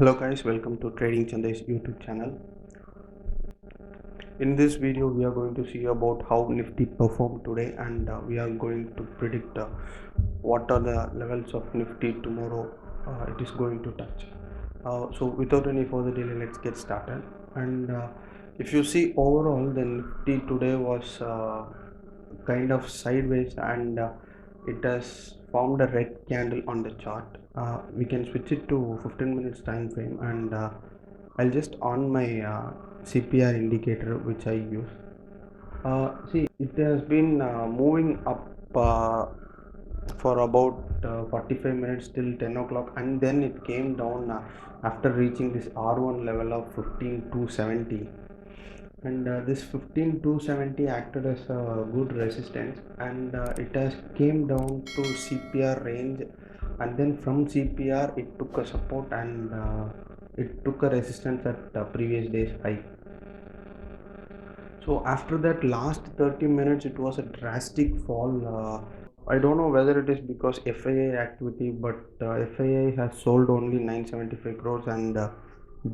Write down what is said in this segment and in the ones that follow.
Hello guys, welcome to Trading Chanday's YouTube channel. In this video we are going to see about how Nifty performed today, and we are going to predict what are the levels of Nifty tomorrow it is going to touch. So without any further delay, let's get started. And if you see overall, then Nifty today was kind of sideways, and it has formed a red candle on the chart. We can switch it to 15 minutes time frame, and I'll just on my CPR indicator which I use. See, it has been moving up for about 45 minutes till 10 o'clock, and then it came down after reaching this R1 level of 15270, and this 15270 acted as a good resistance, and it has came down to CPR range, and then from CPR it took a support, and it took a resistance at previous day's high. So after that last 30 minutes it was a drastic fall. I don't know whether it is because FII activity, but FII has sold only 975 crores, and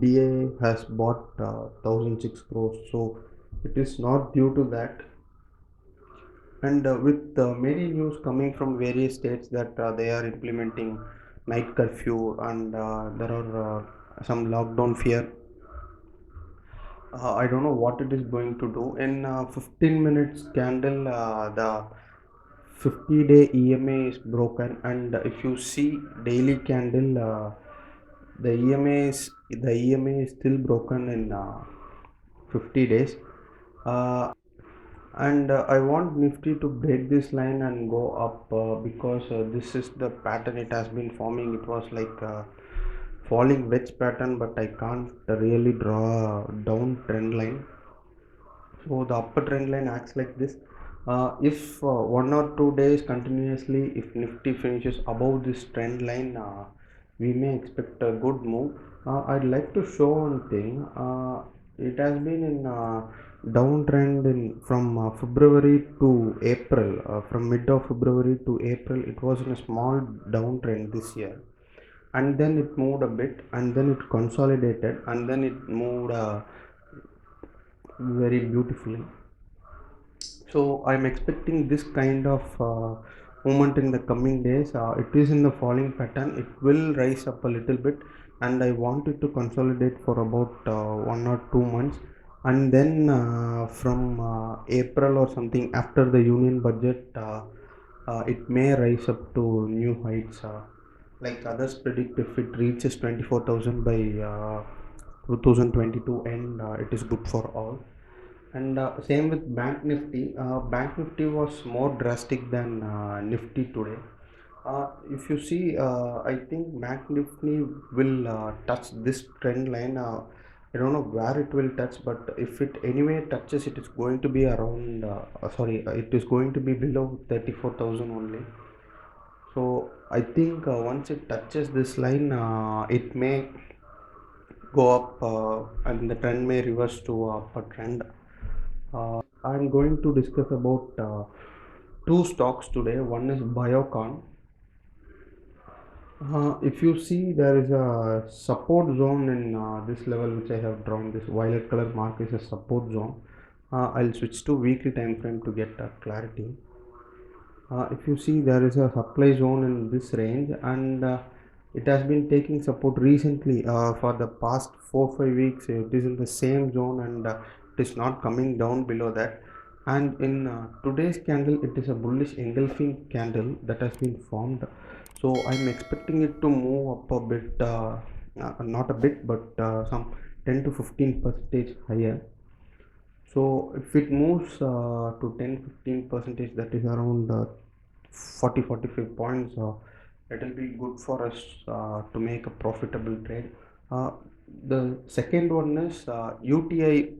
DA has bought 1006 crores. So it is not due to that. And with many news coming from various states that they are implementing night curfew, and there are some lockdown fear. I don't know what it is going to do. In 15 minutes candle, the 50-day EMA is broken, and if you see daily candle, the EMA is still broken in 50 days. And I want Nifty to break this line and go up, because this is the pattern it has been forming. It was like falling wedge pattern, but I can't really draw a down trend line. So the upper trend line acts like this. If 1 or 2 days continuously, if Nifty finishes above this trend line, we may expect a good move. I'd like to show one thing. It has been in downtrend from February to April. From mid of February to April, it was in a small downtrend this year, and then it moved a bit, and then it consolidated, and then it moved very beautifully. So I'm expecting this kind of movement in the coming days. It is in the falling pattern, it will rise up a little bit, and I want it to consolidate for about 1 or 2 months, and then from April or something after the union budget, it may rise up to new heights, like others predict. If it reaches 24,000 by 2022 and it is good for all. And same with Bank Nifty. Bank Nifty was more drastic than Nifty today. If you see, I think Bank Nifty will touch this trend line. I don't know where it will touch, but if it anyway touches, it is going to be around. It is going to be below 34,000 only. So I think once it touches this line, it may go up, and the trend may reverse to upper trend. I'm going to discuss about two stocks today. One is Biocon. If you see, there is a support zone in this level which I have drawn. This violet color mark is a support zone. I'll switch to weekly time frame to get clarity. If you see, there is a supply zone in this range, and it has been taking support recently for the past 4-5 weeks. It is in the same zone, and it is not coming down below that. And in today's candle, it is a bullish engulfing candle that has been formed. So I'm expecting it to move up a bit, not a bit, but some 10 to 15 percentage higher. So if it moves to 10-15 percentage, that is around 40-45 points, it will be good for us to make a profitable trade. Uh, the second one is UTI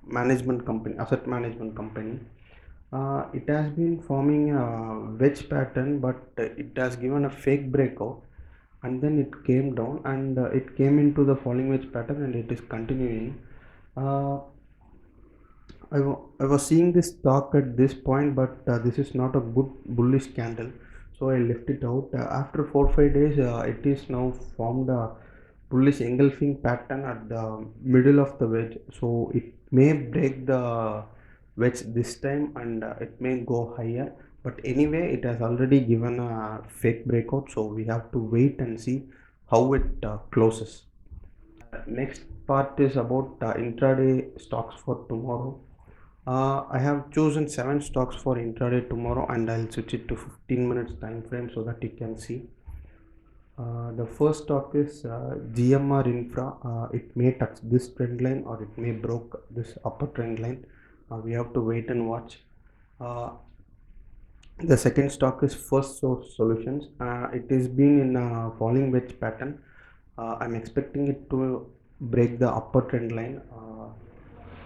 management company, asset management company. It has been forming a wedge pattern, but it has given a fake breakout, and then it came down, and it came into the falling wedge pattern, and it is continuing. uh, I was seeing this stock at this point, but this is not a good bullish candle. so I left it out. After 4-5 days, it is now formed a bullish engulfing pattern at the middle of the wedge. So it may break the wedge this time, and it may go higher. But anyway, it has already given a fake breakout, so we have to wait and see how it closes. Next part is about intraday stocks for tomorrow. I have chosen 7 stocks for intraday tomorrow, and I'll switch it to 15 minutes time frame so that you can see. The first stock is GMR Infra. It may touch this trend line or it may broke this upper trend line. We have to wait and watch. The second stock is First Source Solutions. It is been in a falling wedge pattern. I'm expecting it to break the upper trend line.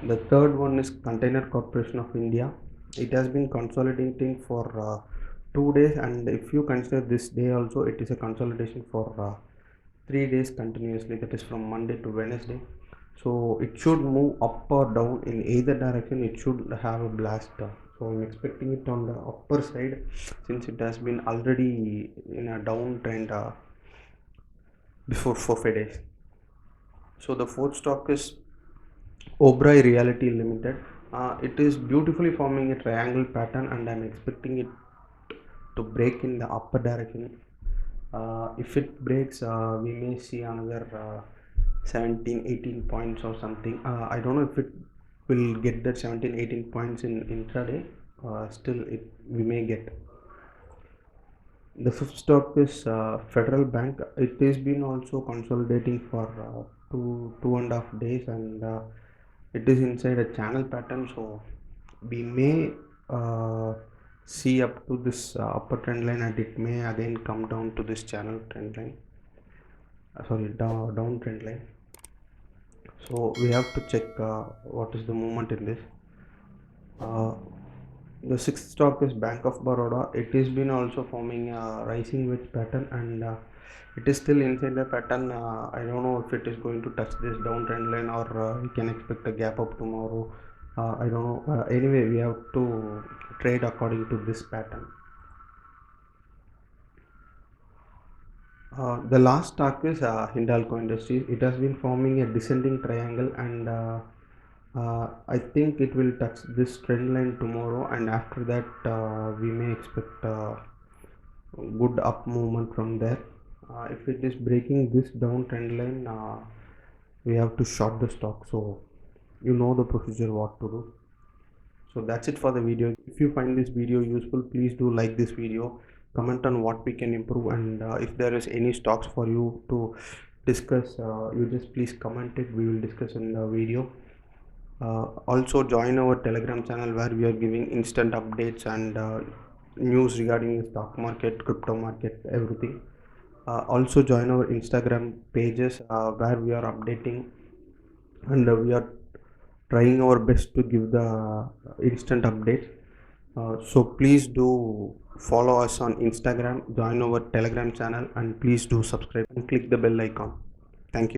The third one is Container Corporation of India. It has been consolidating for 2 days, and if you consider this day also, it is a consolidation for 3 days continuously, that is from Monday to Wednesday. So it should move up or down in either direction. It should have a blast. So I'm expecting it on the upper side, since it has been already in a downtrend before 4-5 days. So the fourth stock is Oberoi Realty Limited. It is beautifully forming a triangle pattern, and I'm expecting it to break in the upper direction. If it breaks, we may see another 17-18 points or something. I don't know if it will get that 17-18 points in intraday. Still, we may get. The fifth stock is Federal Bank. It has been also consolidating for 2.5 days, and it is inside a channel pattern. So we may see up to this upper trend line, and it may again come down to this channel trend line. Down trend line. So we have to check what is the movement in this. The sixth stock is Bank of Baroda. It has been also forming a rising wedge pattern, and it is still inside the pattern. I don't know if it is going to touch this downtrend line, or we can expect a gap up tomorrow. I don't know. Anyway, we have to trade according to this pattern. The last stock is Hindalco Industries. It has been forming a descending triangle, and I think it will touch this trend line tomorrow, and after that we may expect good up movement from there. If it is breaking this down trend line, we have to short the stock. So you know the procedure what to do. So that's it for the video. If you find this video useful, please do like this video, comment on what we can improve, and if there is any stocks for you to discuss, you just please comment it. We will discuss in the video. Also join our Telegram channel, where we are giving instant updates and news regarding the stock market, crypto market, everything. Also join our Instagram pages, where we are updating, and we are trying our best to give the instant updates. So please do follow us on Instagram, join our Telegram channel, and please do subscribe and click the bell icon. Thank you.